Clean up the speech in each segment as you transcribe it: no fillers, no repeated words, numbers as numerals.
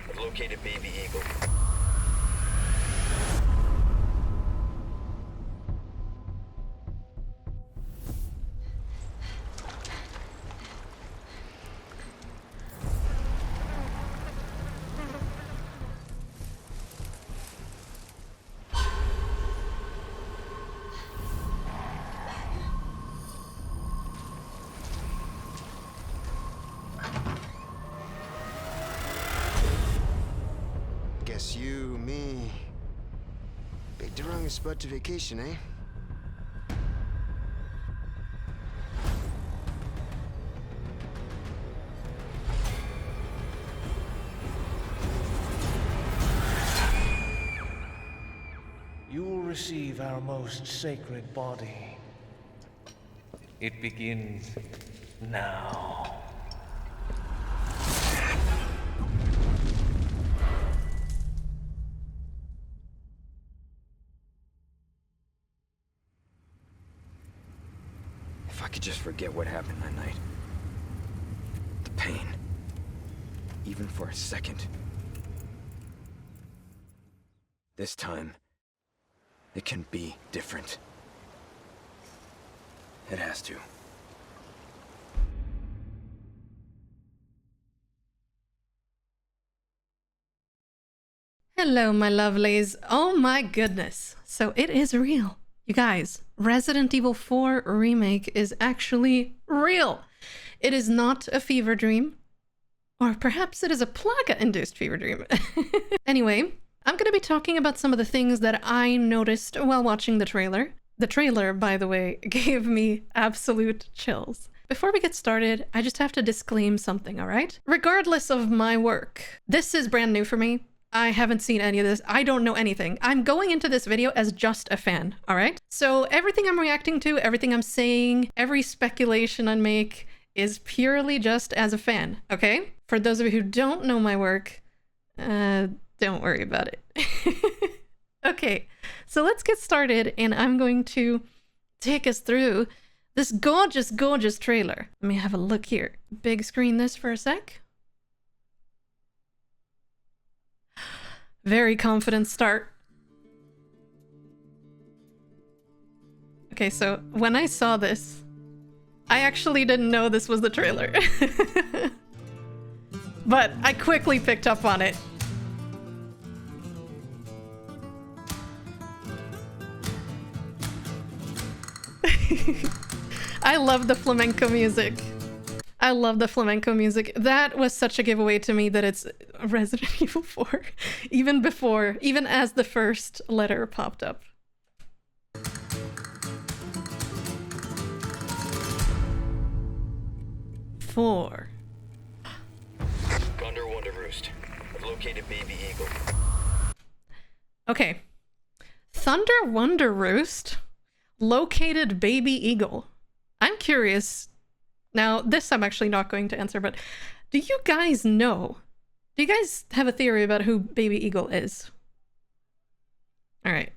I've located Baby Eagle. Guess you, me, picked the wrongest spot to vacation, eh? You will receive our most sacred body. It begins now. If I could just forget what happened that night. The pain. Even for a second. This time, it can be different. It has to. Hello, my lovelies. Oh my goodness. So it is real. You guys, Resident Evil 4 Remake is actually real. It is not a fever dream. Or perhaps it is a Plaga-induced fever dream. Anyway, I'm going to be talking about some of the things that I noticed while watching the trailer. The trailer, by the way, gave me absolute chills. Before we get started, I just have to disclaim something, alright? Regardless of my work, this is brand new for me. I haven't seen any of this. I don't know anything. I'm going into this video as just a fan, all right? So everything I'm reacting to, everything I'm saying, every speculation I make is purely just as a fan, okay? For those of you who don't know my work, don't worry about it. Okay, so let's get started, and I'm going to take us through this gorgeous, gorgeous trailer. Let me have a look here. Big screen this for a sec. Very confident start. Okay, so when I saw this, I actually didn't know this was the trailer. But I quickly picked up on it. I love the flamenco music. I love the flamenco music. That was such a giveaway to me that it's Resident Evil 4. Even as the first letter popped up. Four. Thunder Wonder Roost. I've located Baby Eagle. Okay. Thunder Wonder Roost located Baby Eagle. I'm curious. Now, this I'm actually not going to answer, but do you guys know? Do you guys have a theory about who Baby Eagle is? All right.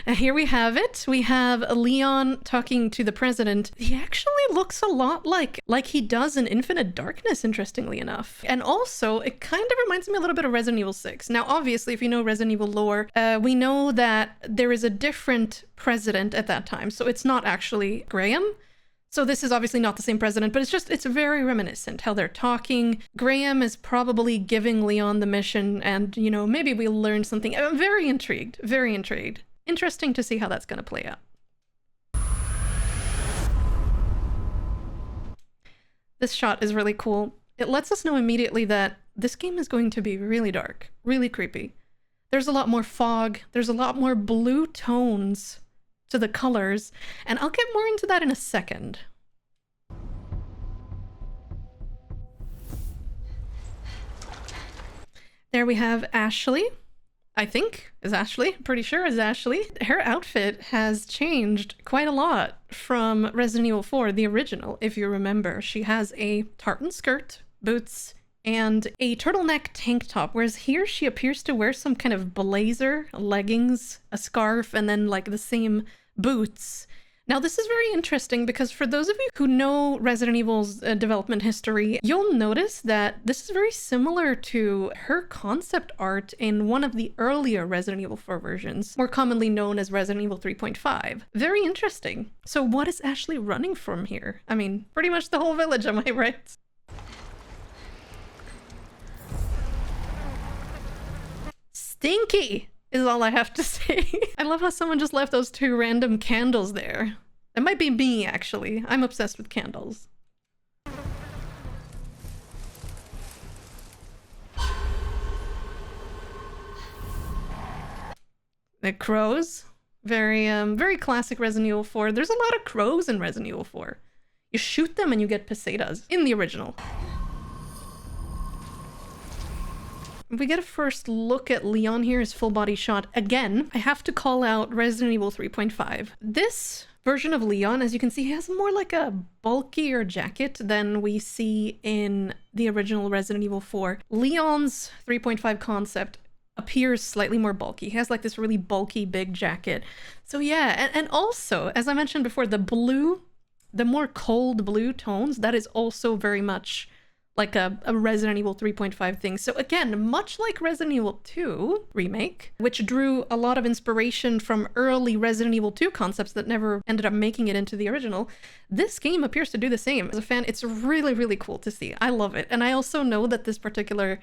And here we have it. We have Leon talking to the president. He actually looks a lot like he does in Infinite Darkness, interestingly enough. And also, it kind of reminds me a little bit of Resident Evil 6. Now, obviously, if you know Resident Evil lore, we know that there is a different president at that time. So it's not actually Graham. So this is obviously not the same president, but it's very reminiscent how they're talking. Graham is probably giving Leon the mission, and, you know, maybe we'll learn something. I'm very intrigued, very intrigued. Interesting to see how that's going to play out. This shot is really cool. It lets us know immediately that this game is going to be really dark, really creepy. There's a lot more fog. There's a lot more blue tones to the colors, and I'll get more into that in a second. There we have Ashley. I think is Ashley. Pretty sure is Ashley. Her outfit has changed quite a lot from Resident Evil 4, the original, if you remember. She has a tartan skirt, boots, and a turtleneck tank top, whereas here she appears to wear some kind of blazer, leggings, a scarf, and then like the same boots. Now, this is very interesting because for those of you who know Resident Evil's development history, you'll notice that this is very similar to her concept art in one of the earlier Resident Evil 4 versions, more commonly known as Resident Evil 3.5. Very interesting. So what is Ashley running from here? I mean, pretty much the whole village, am I right? Stinky is all I have to say. I love how someone just left those 2 random candles there. That might be me, actually. I'm obsessed with candles. The crows. Very classic Resident Evil 4. There's a lot of crows in Resident Evil 4. You shoot them and you get pesetas in the original. We get a first look at Leon here, his full body shot. Again, I have to call out Resident Evil 3.5. This version of Leon, as you can see, he has more like a bulkier jacket than we see in the original Resident Evil 4. Leon's 3.5 concept appears slightly more bulky. He has like this really bulky big jacket. So yeah, and also, as I mentioned before, the blue, the more cold blue tones, that is also very much like a Resident Evil 3.5 thing. So again, much like Resident Evil 2 Remake, which drew a lot of inspiration from early Resident Evil 2 concepts that never ended up making it into the original, this game appears to do the same. As a fan, it's really, really cool to see. I love it. And I also know that these particular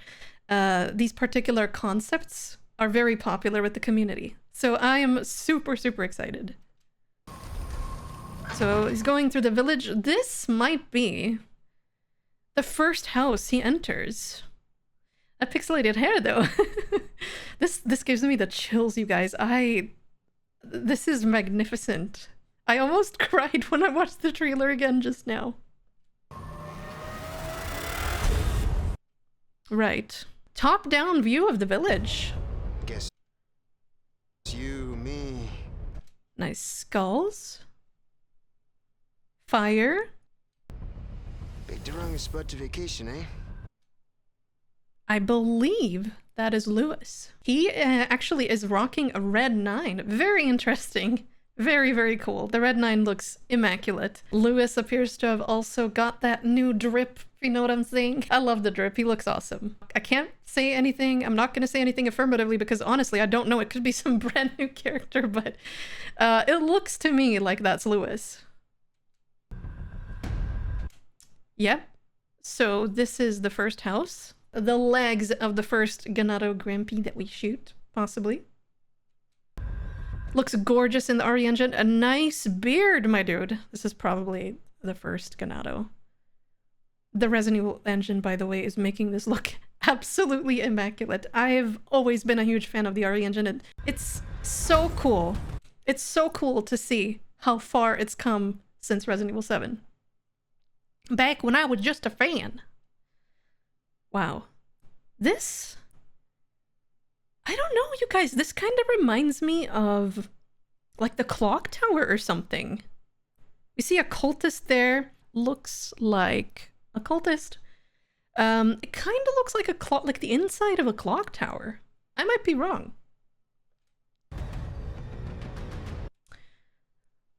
concepts are very popular with the community. So I am super, super excited. So he's going through the village. This might be the first house he enters. A pixelated hair, though. This gives me the chills, you guys. This is magnificent. I almost cried when I watched the trailer again just now. Right. Top-down view of the village. Guess you, me. Nice skulls. Fire. Picked the wrong spot to vacation, eh? I believe that is Lewis. He actually is rocking a red 9. Very interesting. Very, very cool. The red 9 looks immaculate. Lewis appears to have also got that new drip, if you know what I'm saying. I love the drip. He looks awesome. I can't say anything. I'm not going to say anything affirmatively because honestly, I don't know. It could be some brand new character, but it looks to me like that's Lewis. Yep. So this is the first house. The legs of the first Ganado Grampy that we shoot, possibly. Looks gorgeous in the RE engine. A nice beard, my dude. This is probably the first Ganado. The Resident Evil engine, by the way, is making this look absolutely immaculate. I've always been a huge fan of the RE engine, and it's so cool. It's so cool to see how far it's come since Resident Evil 7. Back when I was just a fan. Wow. This... I don't know, you guys. This kind of reminds me of like the clock tower or something. We see a cultist there. Looks like a cultist. It kind of looks like a clock, like the inside of a clock tower. I might be wrong.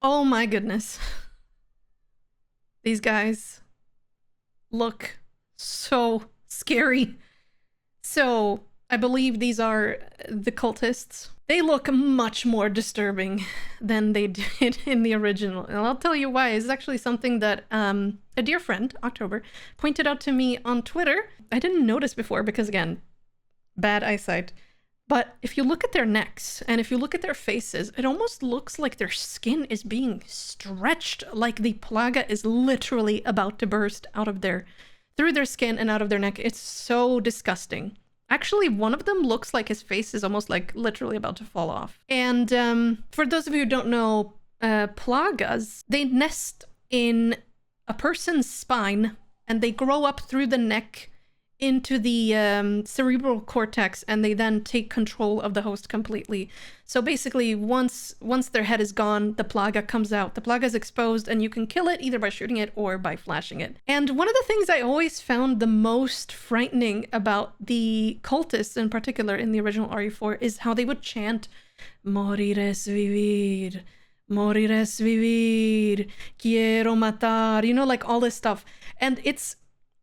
Oh my goodness. These guys look so scary. So, I believe these are the cultists. They look much more disturbing than they did in the original. And I'll tell you why. It's actually something that a dear friend, October, pointed out to me on Twitter. I didn't notice before because, again, bad eyesight. But if you look at their necks and if you look at their faces, it almost looks like their skin is being stretched, like the plaga is literally about to burst out of through their skin and out of their neck. It's so disgusting. Actually, one of them looks like his face is almost like literally about to fall off. And for those of you who don't know, plagas, they nest in a person's spine and they grow up through the neck into the cerebral cortex, and they then take control of the host completely. So basically, once their head is gone, the plaga comes out. The plaga is exposed, and you can kill it either by shooting it or by flashing it. And one of the things I always found the most frightening about the cultists, in particular in the original RE4, is how they would chant, "Morires vivir, morires vivir, quiero matar," you know, like all this stuff. And it's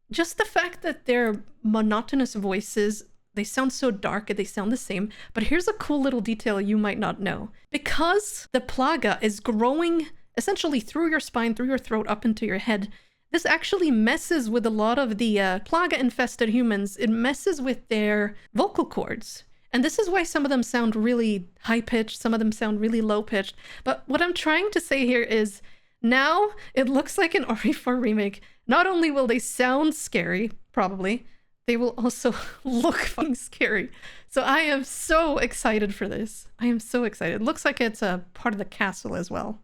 just the fact that their monotonous voices, they sound so dark and they sound the same. But here's a cool little detail you might not know. Because the plaga is growing essentially through your spine, through your throat, up into your head, this actually messes with a lot of the plaga-infested humans. It messes with their vocal cords. And this is why some of them sound really high-pitched, some of them sound really low-pitched. But what I'm trying to say here is, now it looks like an RE4 remake. Not only will they sound scary, probably, they will also look fucking scary. So I am so excited for this. I am so excited. It looks like it's a part of the castle as well.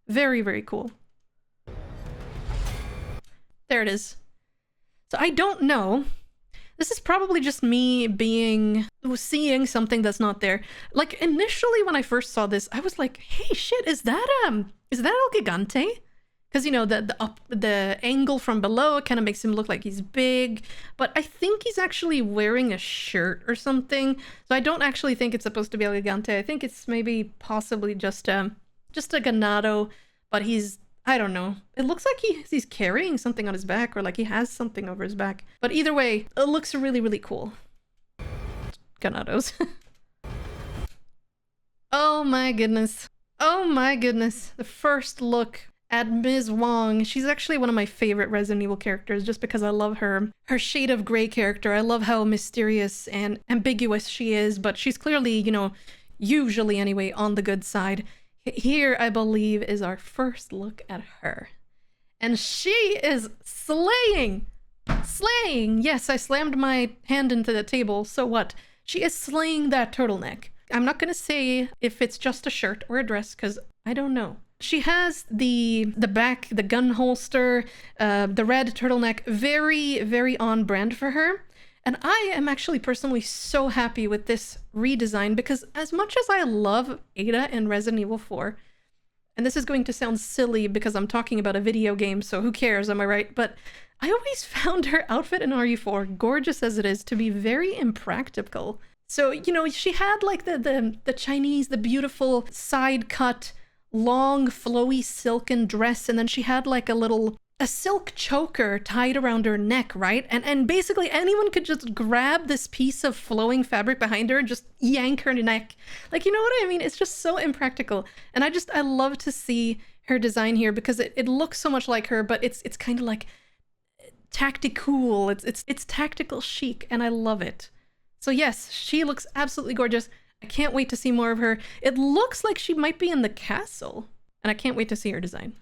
Very, very cool. There it is. So I don't know. This is probably just me seeing something that's not there. Like, initially when I first saw this, I was like, hey, shit, is that El Gigante? Because, you know, the angle from below kind of makes him look like he's big. But I think he's actually wearing a shirt or something. So I don't actually think it's supposed to be El Gigante. I think it's maybe possibly just a ganado. But he's, I don't know. It looks like he's carrying something on his back, or like he has something over his back. But either way, it looks really, really cool. Ganados. Oh my goodness. Oh my goodness. The first look at Ms. Wong. She's actually one of my favorite Resident Evil characters, just because I love her shade of gray character. I love how mysterious and ambiguous she is, but she's clearly, you know, usually anyway, on the good side. Here, I believe, is our first look at her. And she is slaying! Slaying! Yes, I slammed my hand into the table, so what? She is slaying that turtleneck. I'm not gonna say if it's just a shirt or a dress, because I don't know. She has the back, the gun holster, the red turtleneck, very, very on brand for her. And I am actually personally so happy with this redesign, because as much as I love Ada in Resident Evil 4, and this is going to sound silly because I'm talking about a video game, so who cares, am I right? But I always found her outfit in RE4, gorgeous as it is, to be very impractical. So, you know, she had like the Chinese, the beautiful side cut, long, flowy silken dress, and then she had like a silk choker tied around her neck, right? And basically anyone could just grab this piece of flowing fabric behind her and just yank her neck. Like, you know what I mean? It's just so impractical. And I love to see her design here, because it looks so much like her, but it's kind of like tactical. It's tactical chic, and I love it. So yes, she looks absolutely gorgeous. I can't wait to see more of her. It looks like she might be in the castle, and I can't wait to see her design.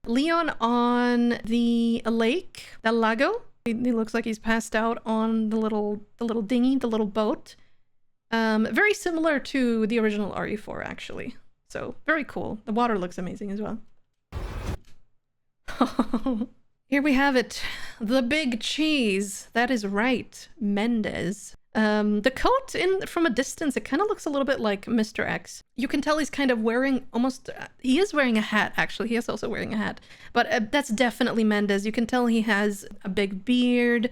Leon on the lake, the lago. He looks like he's passed out on the little dinghy, the little boat. Very similar to the original RE4, actually. So very cool. The water looks amazing as well. Here we have it. The big cheese. That is right. Mendez. The coat from a distance, it kind of looks a little bit like Mr. X. You can tell he's kind of wearing he is wearing a hat, actually. He is also wearing a hat. But that's definitely Mendez. You can tell he has a big beard.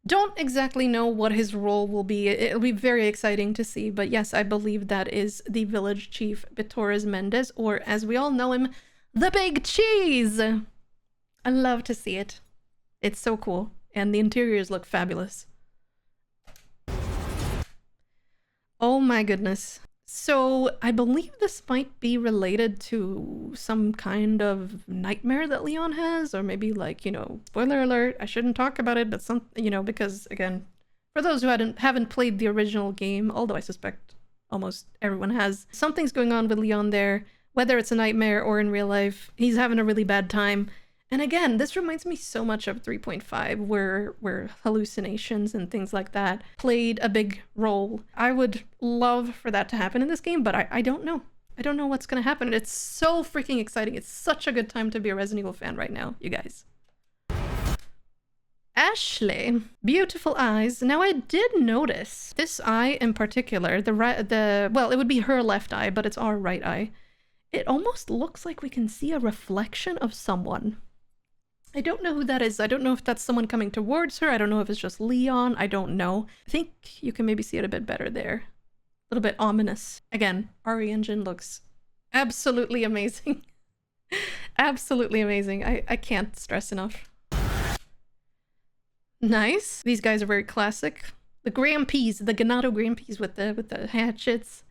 Don't exactly know what his role will be. It'll be very exciting to see. But yes, I believe that is the village chief, Torres Mendez, or as we all know him, the big cheese. I love to see it. It's so cool. And the interiors look fabulous. Oh my goodness. So I believe this might be related to some kind of nightmare that Leon has, or maybe like, you know, spoiler alert, I shouldn't talk about it, but because again, for those who haven't played the original game, although I suspect almost everyone has, something's going on with Leon there, whether it's a nightmare or in real life. He's having a really bad time. And again, this reminds me so much of 3.5, where hallucinations and things like that played a big role. I would love for that to happen in this game, but I don't know. I don't know what's going to happen. It's so freaking exciting. It's such a good time to be a Resident Evil fan right now, you guys. Ashley, beautiful eyes. Now I did notice this eye in particular, well, it would be her left eye, but it's our right eye. It almost looks like we can see a reflection of someone. I don't know who that is. I don't know if that's someone coming towards her. I don't know if it's just Leon. I don't know. I think you can maybe see it a bit better there. A little bit ominous. Again, RE Engine looks absolutely amazing. Absolutely amazing. I can't stress enough. Nice. These guys are very classic. The Grampies, the Ganado Grampies with the hatchets.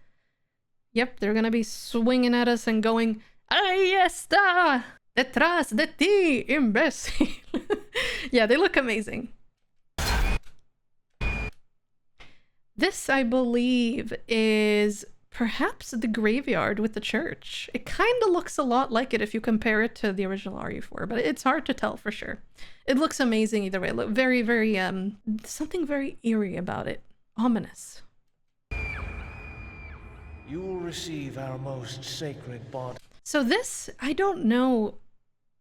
Yep, they're gonna be swinging at us and going, "Ahí está! Detrás de ti, imbécil!" Yeah, they look amazing. This, I believe, is perhaps the graveyard with the church. It kind of looks a lot like it if you compare it to the original RE4, but it's hard to tell for sure. It looks amazing either way. It looks very, very, something very eerie about it. Ominous. You will receive our most sacred body. So this, I don't know.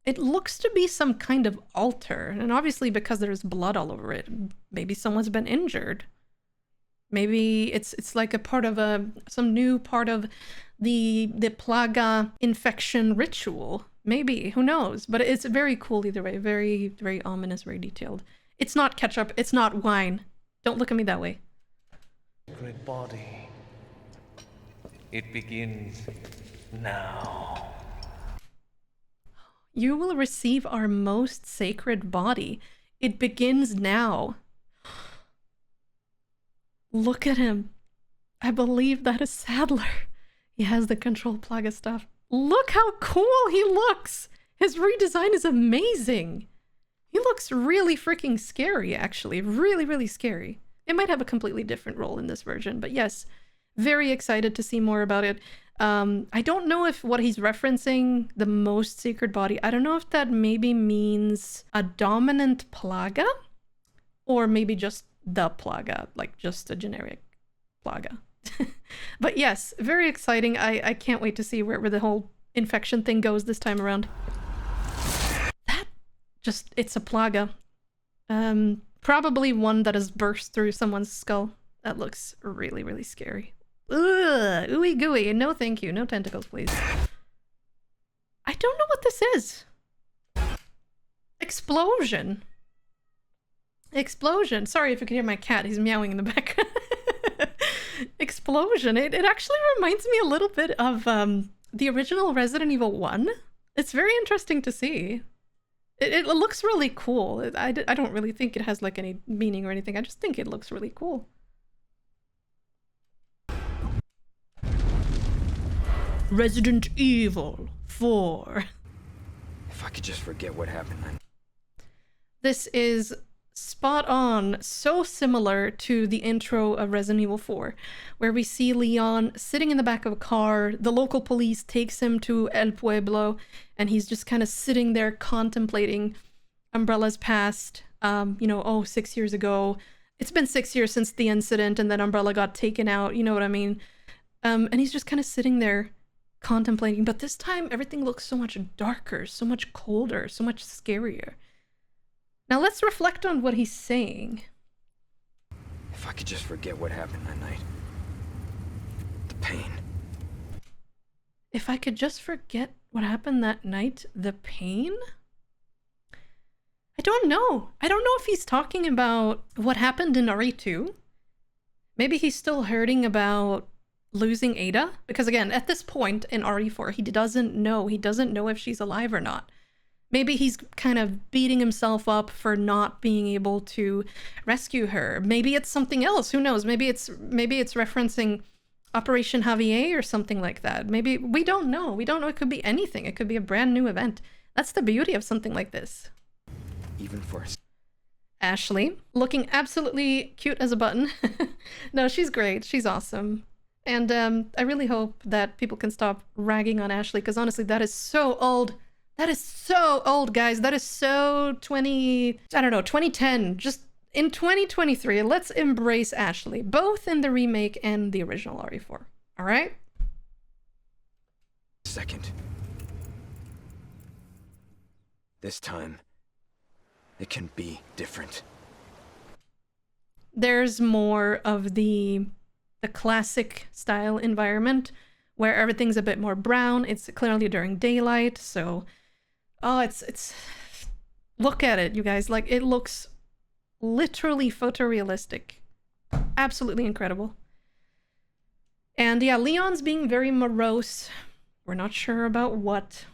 It looks to be some kind of altar, and obviously because there's blood all over it, maybe someone's been injured. Maybe it's like a part of some new part of the Plaga infection ritual. Maybe, who knows? But it's very cool either way. Very, very ominous, very detailed. It's not ketchup. It's not wine. Don't look at me that way. Sacred body. It begins now. You will receive our most sacred body. It begins now. Look at him. I believe that is Sadler. He has the control Plaga stuff. Look how cool he looks. His redesign is amazing. He looks really freaking scary, actually. Really, really scary. It might have a completely different role in this version, but yes, very excited to see more about it. I don't know if what he's referencing, the most sacred body, I don't know if that maybe means a dominant Plaga, or maybe just the Plaga, like just a generic Plaga. But yes, very exciting. I can't wait to see where the whole infection thing goes this time around. That just, it's a Plaga. Probably one that has burst through someone's skull. That looks really, really scary. Ugh, ooey gooey. No thank you. No tentacles, please. I don't know what this is. Explosion. Explosion. Sorry if you can hear my cat. He's meowing in the background. Explosion. It actually reminds me a little bit of the original Resident Evil 1. It's very interesting to see. It looks really cool. I don't really think it has like any meaning or anything. I just think it looks really cool. Resident Evil 4. If I could just forget what happened then. This is spot on, so similar to the intro of Resident Evil 4, where we see Leon sitting in the back of a car, the local police takes him to El Pueblo, and he's just kind of sitting there contemplating Umbrella's past. 6 years ago. It's been 6 years since the incident, and then Umbrella got taken out, you know what I mean? And he's just kind of sitting there contemplating, but this time everything looks so much darker, so much colder, so much scarier. Now let's reflect on what he's saying. If I could just forget what happened that night. The pain. If I could just forget what happened that night, the pain? I don't know. I don't know if he's talking about what happened in RE2. Maybe he's still hurting about losing Ada, because again, at this point in RE4, he doesn't know if she's alive or not. Maybe he's kind of beating himself up for not being able to rescue her. Maybe it's something else, who knows? Maybe it's referencing Operation Javier or something like that. Maybe, we don't know. It could be anything. It could be a brand new event. That's the beauty of something like this. Even for us. Ashley, looking absolutely cute as a button. No, she's great. She's awesome. And I really hope that people can stop ragging on Ashley, because honestly, that is so old. That is so old, guys. That is so 2010. Just in 2023, let's embrace Ashley, both in the remake and the original RE4. All right? Second. This time, It can be different. There's more of the classic style environment where everything's a bit more brown. It's clearly during daylight, so it's look at it, you guys. Like, it looks literally photorealistic. Absolutely incredible. And yeah, Leon's being very morose. We're not sure about what.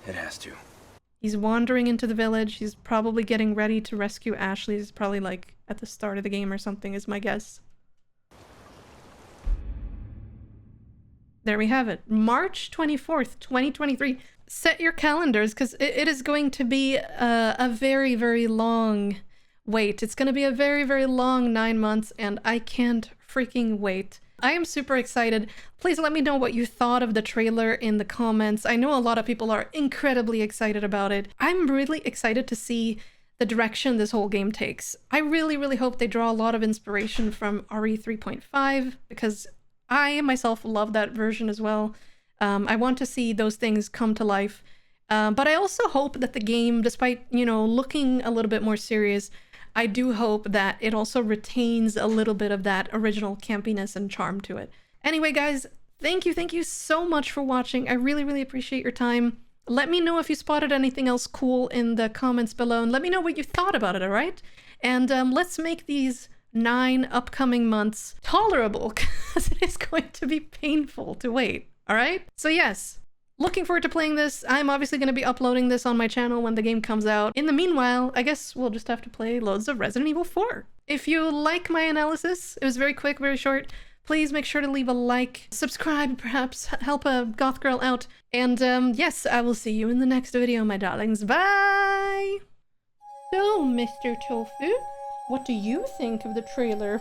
It has to. He's wandering into the village. He's probably getting ready to rescue Ashley. He's probably like at the start of the game or something, is my guess. There we have it. March 24th, 2023. Set your calendars, because it is going to be a very, very long wait. It's going to be a very, very long 9 months, and I can't freaking wait. I am super excited. Please let me know what you thought of the trailer in the comments. I know a lot of people are incredibly excited about it. I'm really excited to see the direction this whole game takes. I really, really hope they draw a lot of inspiration from RE 3.5, because I myself love that version as well. I want to see those things come to life. But I also hope that the game, despite, you know, looking a little bit more serious, I do hope that it also retains a little bit of that original campiness and charm to it. Anyway, guys, thank you so much for watching. I really, really appreciate your time. Let me know if you spotted anything else cool in the comments below, and let me know what you thought about it, all right? And let's make these 9 upcoming months tolerable, because it is going to be painful to wait, all right? So yes, looking forward to playing this. I'm obviously going to be uploading this on my channel when the game comes out. In the meanwhile, I guess we'll just have to play loads of Resident Evil 4. If you like my analysis, it was very quick, very short, please make sure to leave a like, subscribe, perhaps help a goth girl out. And yes, I will see you in the next video, my darlings. Bye! So, Mr. Tofu, what do you think of the trailer,